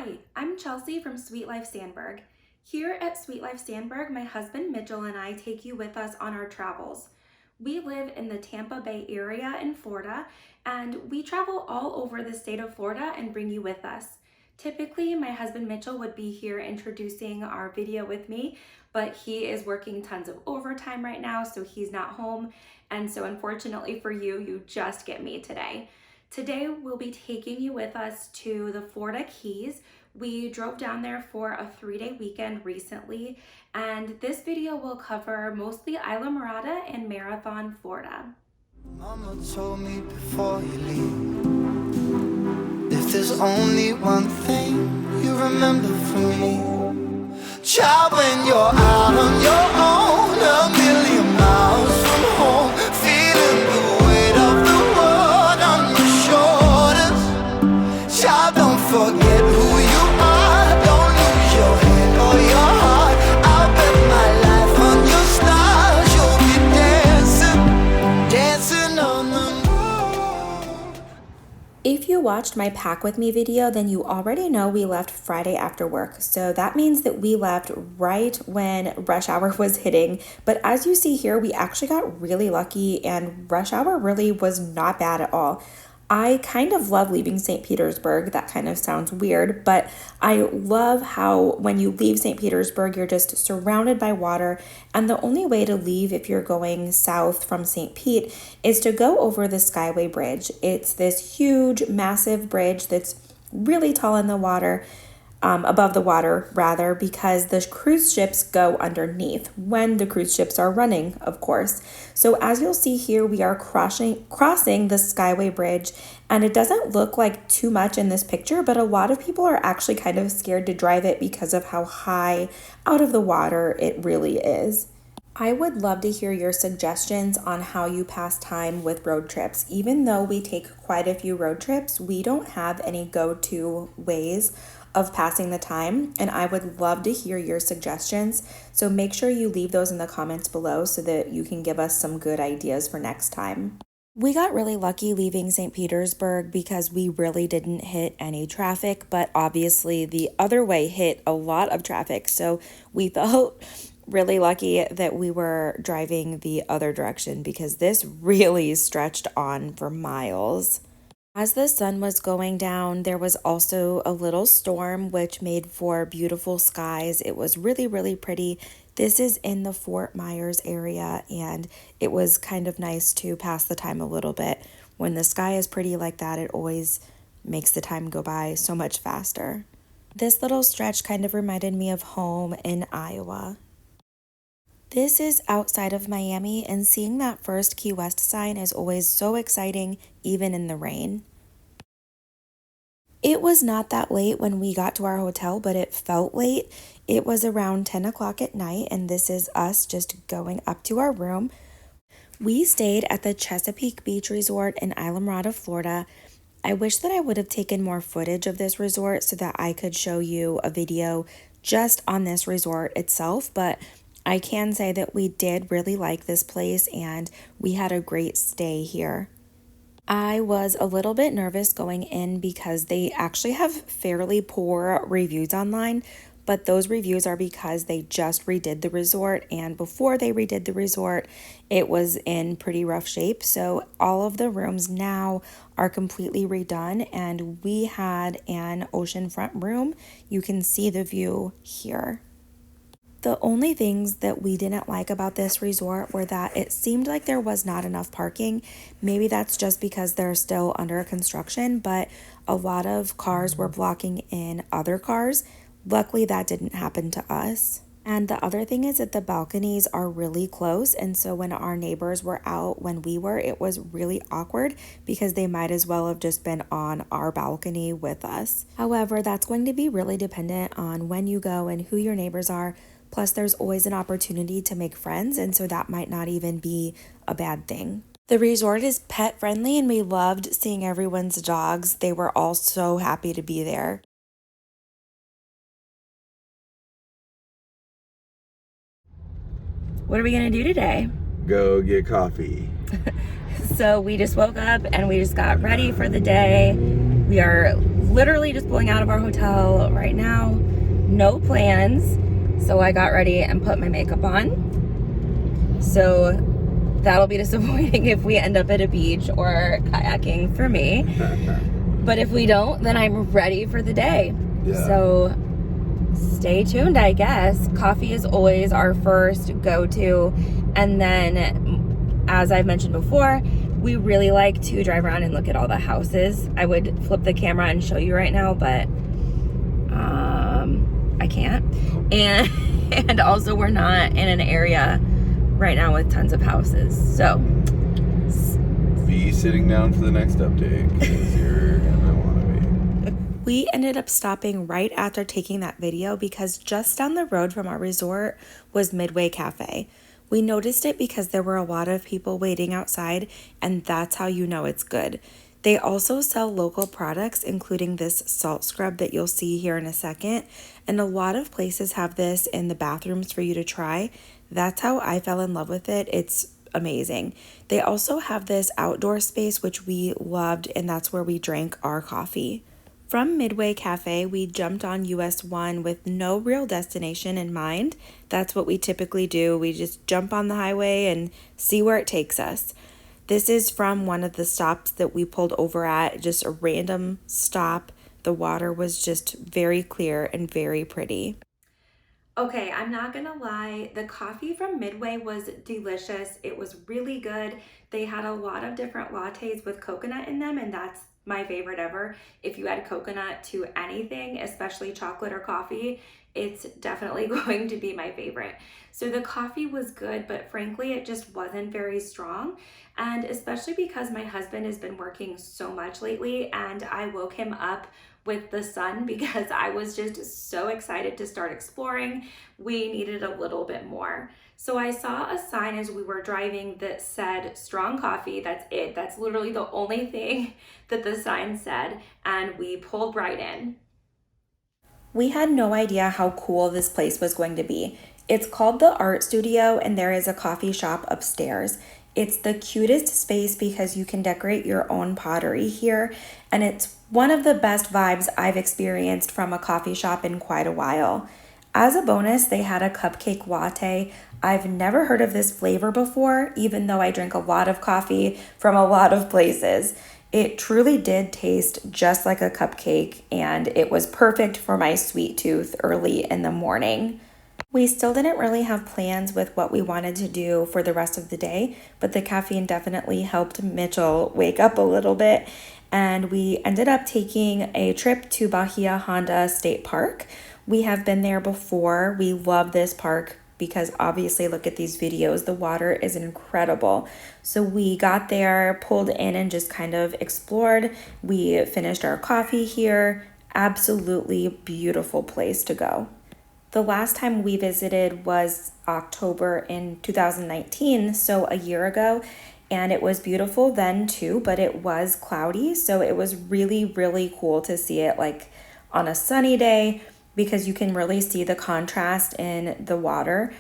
Hi, I'm Chelsea from Sweet Life Sandburg. Here at Sweet Life Sandburg, my husband Mitchell and I take you with us on our travels. We live in the Tampa Bay area in Florida, and we travel all over the state of Florida and bring you with us. Typically, my husband Mitchell would be here introducing our video with me, but he is working tons of overtime right now, so he's not home. And so unfortunately for you, you just get me today. Today, we'll be taking you with us to the Florida Keys. We drove down there for a 3-day weekend recently, and this video will cover mostly Islamorada and Marathon, Florida. Mama told me before you leave, if there's only one thing you remember from me, child, when you're out on your own, a million miles from home, feeling the weight of the world on your shoulders, child, don't forget who you are, don't lose your head or your heart, I'll bet my life on your stars, you'll be dancing on the moon. If you watched my Pack With Me video, then you already know we left Friday after work. So that means that we left right when rush hour was hitting. But as you see here, we actually got really lucky and rush hour really was not bad at all. I kind of love leaving St. Petersburg. That kind of sounds weird, but I love how when you leave St. Petersburg, you're just surrounded by water. And the only way to leave if you're going south from St. Pete is to go over the Skyway Bridge. It's this huge, massive bridge that's really tall in the water. Above the water rather, because the cruise ships go underneath when the cruise ships are running, of course. So as you'll see here, we are crossing the Skyway Bridge, and it doesn't look like too much in this picture, but a lot of people are actually kind of scared to drive it because of how high out of the water it really is. I would love to hear your suggestions on how you pass time with road trips. Even though we take quite a few road trips, we don't have any go-to ways of passing the time, and I would love to hear your suggestions. So make sure you leave those in the comments below so that you can give us some good ideas for next time. We got really lucky leaving St. Petersburg because we really didn't hit any traffic, but obviously the other way hit a lot of traffic. So we felt really lucky that we were driving the other direction because this really stretched on for miles. As the sun was going down, there was also a little storm, which made for beautiful skies. It was really, really pretty. This is in the Fort Myers area, and it was kind of nice to pass the time a little bit. When the sky is pretty like that, it always makes the time go by so much faster. This little stretch kind of reminded me of home in Iowa. This is outside of Miami, and seeing that first Key West sign is always so exciting, even in the rain. It was not that late when we got to our hotel, but it felt late. It was around 10 o'clock at night, and this is us just going up to our room. We stayed at the Chesapeake Beach Resort in Islamorada, Florida. I wish that I would have taken more footage of this resort so that I could show you a video just on this resort itself, but I can say that we did really like this place and we had a great stay here. I was a little bit nervous going in because they actually have fairly poor reviews online, but those reviews are because they just redid the resort, and before they redid the resort, it was in pretty rough shape. So all of the rooms now are completely redone, and we had an oceanfront room. You can see the view here. The only things that we didn't like about this resort were that it seemed like there was not enough parking. Maybe that's just because they're still under construction, but a lot of cars were blocking in other cars. Luckily, that didn't happen to us. And the other thing is that the balconies are really close, and so when our neighbors were out when we were, it was really awkward because they might as well have just been on our balcony with us. However, that's going to be really dependent on when you go and who your neighbors are. Plus, there's always an opportunity to make friends, and so that might not even be a bad thing. The resort is pet friendly, and we loved seeing everyone's dogs. They were all so happy to be there. What are we gonna do today? Go get coffee. So we just woke up and we just got ready for the day. We are literally just pulling out of our hotel right now. No plans. So I got ready and put my makeup on. So that'll be disappointing if we end up at a beach or kayaking for me. But if we don't, then I'm ready for the day. Yeah. So stay tuned, I guess. Coffee is always our first go-to. And then, as I've mentioned before, we really like to drive around and look at all the houses. I would flip the camera and show you right now, but I can't. And also we're not in an area right now with tons of houses. So be sitting down for the next update because you're gonna want to be. we ended up stopping right after taking that video because just down the road from our resort was Midway Cafe. We noticed it because there were a lot of people waiting outside, and that's how you know it's good. They also sell local products, including this salt scrub that you'll see here in a second, and a lot of places have this in the bathrooms for you to try. That's how I fell in love with it. It's amazing. They also have this outdoor space, which we loved, and that's where we drank our coffee. From Midway Cafe, we jumped on US 1 with no real destination in mind. That's what we typically do. We just jump on the highway and see where it takes us. This is from one of the stops that we pulled over at, just a random stop. The water was just very clear and very pretty. Okay, I'm not gonna lie, the coffee from Midway was delicious. It was really good. They had a lot of different lattes with coconut in them, and that's my favorite ever. If you add coconut to anything, especially chocolate or coffee, it's definitely going to be my favorite. So the coffee was good, but frankly, it just wasn't very strong. And especially because my husband has been working so much lately, and I woke him up with the sun because I was just so excited to start exploring. We needed a little bit more. So I saw a sign as we were driving that said strong coffee. That's it. That's literally the only thing that the sign said. And we pulled right in. We had no idea how cool this place was going to be. It's called the Art Studio, and there is a coffee shop upstairs. It's the cutest space because you can decorate your own pottery here, and it's one of the best vibes I've experienced from a coffee shop in quite a while. As a bonus, they had a cupcake latte. I've never heard of this flavor before, even though I drink a lot of coffee from a lot of places. It truly did taste just like a cupcake, and it was perfect for my sweet tooth early in the morning. We still didn't really have plans with what we wanted to do for the rest of the day, but the caffeine definitely helped Mitchell wake up a little bit, and we ended up taking a trip to Bahia Honda State Park. We have been there before. We love this park because obviously look at these videos. The water is incredible. So we got there, pulled in, and just kind of explored. We finished our coffee here. Absolutely beautiful place to go. The last time we visited was October in 2019, so a year ago, and it was beautiful then too, but it was cloudy, so it was really, really cool to see it like on a sunny day because you can really see the contrast in the water.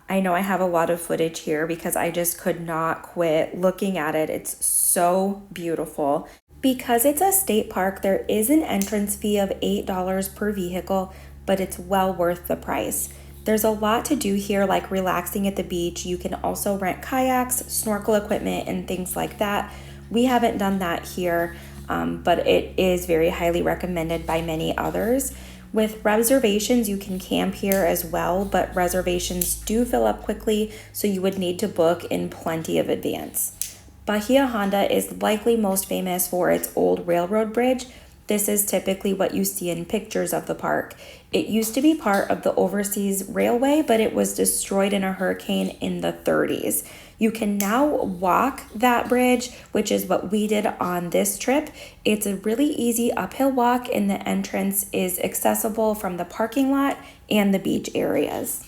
I know I have a lot of footage here because I just could not quit looking at it. It's so beautiful. Because it's a state park, there is an entrance fee of $8 per vehicle, but it's well worth the price. There's a lot to do here, like relaxing at the beach. You can also rent kayaks, snorkel equipment, and things like that. We haven't done that here, but it is very highly recommended by many others. With reservations, you can camp here as well, but reservations do fill up quickly, so you would need to book in plenty of advance. Bahia Honda is likely most famous for its old railroad bridge. This is typically what you see in pictures of the park. It used to be part of the Overseas Railway, but it was destroyed in a hurricane in the 30s. You can now walk that bridge, which is what we did on this trip. It's a really easy uphill walk, and the entrance is accessible from the parking lot and the beach areas.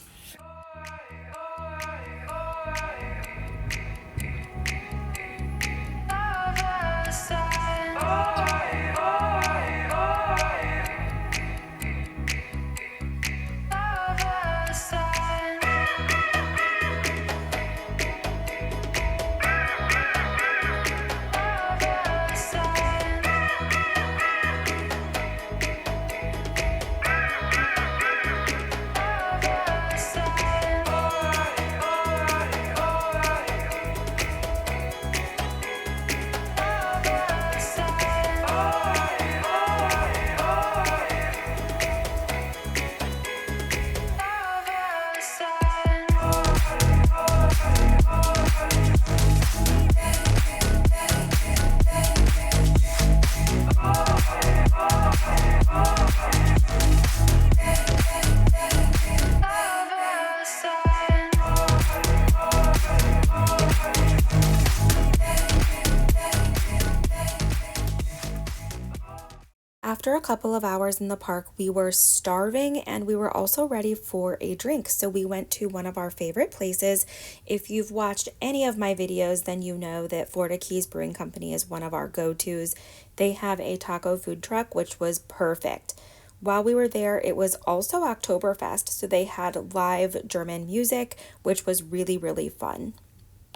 a couple of hours in the park, we were starving and we were also ready for a drink. So we went to one of our favorite places. If you've watched any of my videos, then you know that Florida Keys Brewing Company is one of our go-tos. They have a taco food truck, which was perfect. While we were there, it was also Oktoberfest, so they had live German music, which was really, really fun.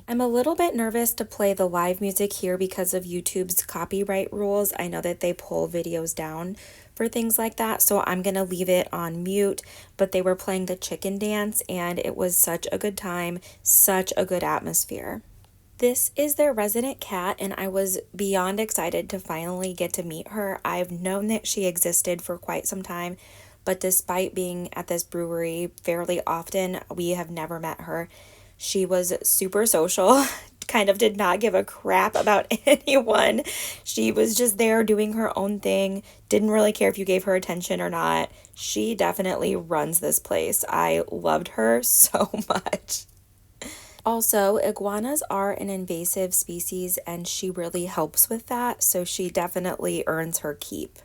I'm a little bit nervous to play the live music here because of YouTube's copyright rules. I know that they pull videos down for things like that, so I'm going to leave it on mute. But they were playing the chicken dance, and it was such a good time, such a good atmosphere. This is their resident cat, and I was beyond excited to finally get to meet her. I've known that she existed for quite some time, but despite being at this brewery fairly often, we have never met her. She was super social, kind of did not give a crap about anyone. She was just there doing her own thing, didn't really care if you gave her attention or not. She definitely runs this place. I loved her so much. Also, iguanas are an invasive species and she really helps with that, so she definitely earns her keep.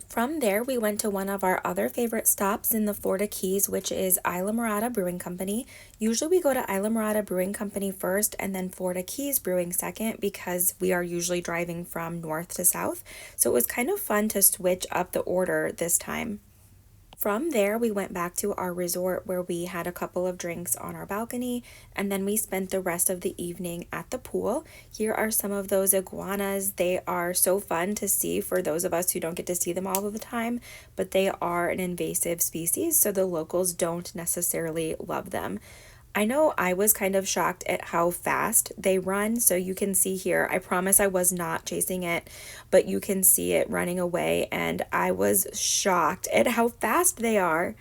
From there, we went to one of our other favorite stops in the Florida Keys, which is Islamorada Brewing Company. Usually we go to Islamorada Brewing Company first and then Florida Keys Brewing second because we are usually driving from north to south. So it was kind of fun to switch up the order this time. From there, we went back to our resort where we had a couple of drinks on our balcony, and then we spent the rest of the evening at the pool. Here are some of those iguanas. They are so fun to see for those of us who don't get to see them all of the time, but they are an invasive species, so the locals don't necessarily love them. I know I was kind of shocked at how fast they run, so you can see here, I promise I was not chasing it, but you can see it running away, and I was shocked at how fast they are.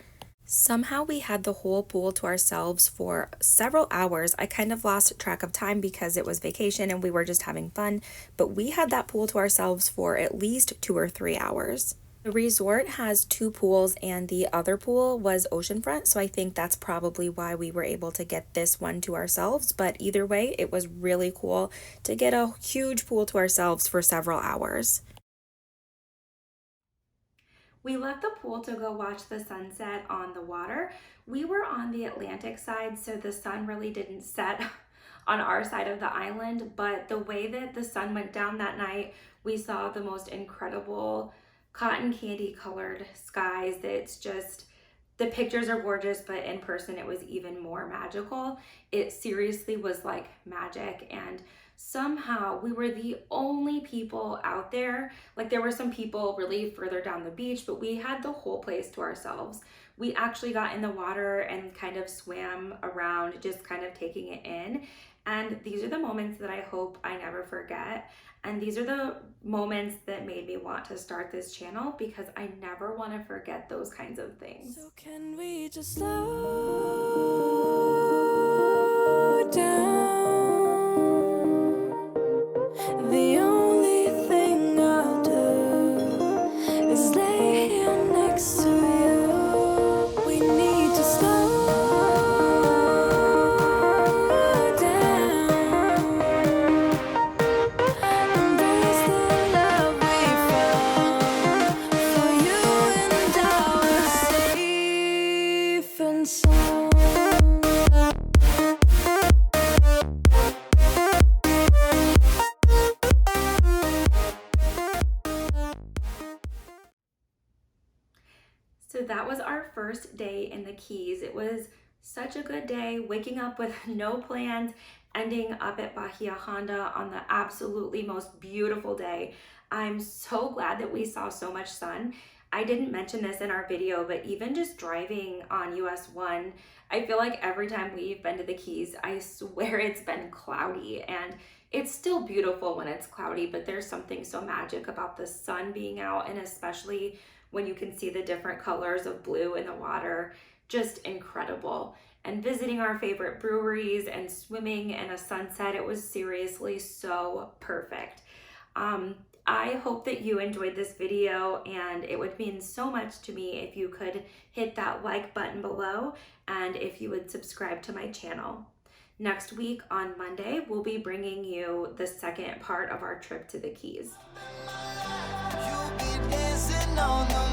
Somehow we had the whole pool to ourselves for several hours. I kind of lost track of time because it was vacation and we were just having fun, but we had that pool to ourselves for at least 2 or 3 hours. The resort has 2 pools and the other pool was oceanfront, so I think that's probably why we were able to get this one to ourselves, but either way, it was really cool to get a huge pool to ourselves for several hours. We left the pool to go watch the sunset on the water. We were on the Atlantic side, so the sun really didn't set on our side of the island, but the way that the sun went down that night, we saw the most incredible cotton candy colored skies. It's just, the pictures are gorgeous, but in person it was even more magical. It seriously was like magic, and somehow we were the only people out there. Like there were some people really further down the beach, but we had the whole place to ourselves. We actually got in the water and kind of swam around, just kind of taking it in. And these are the moments that I hope I never forget. And these are the moments that made me want to start this channel because I never want to forget those kinds of things. So can we just slow down? The only thing I'll do is lay here next to you. We need to slow down. Embrace the love we found. For you and I are safe and sound. So that was our first day in the Keys. It was such a good day, waking up with no plans, ending up at Bahia Honda on the absolutely most beautiful day. I'm so glad that we saw so much sun. I didn't mention this in our video, but even just driving on US 1, I feel like every time we've been to the Keys, I swear it's been cloudy, and it's still beautiful when it's cloudy, but there's something so magic about the sun being out, and especially when you can see the different colors of blue in the water, just incredible. And visiting our favorite breweries and swimming in a sunset, it was seriously so perfect. I hope that you enjoyed this video, and it would mean so much to me if you could hit that like button below and if you would subscribe to my channel. Next week on Monday, we'll be bringing you the second part of our trip to the Keys. You'll be dancing no, no,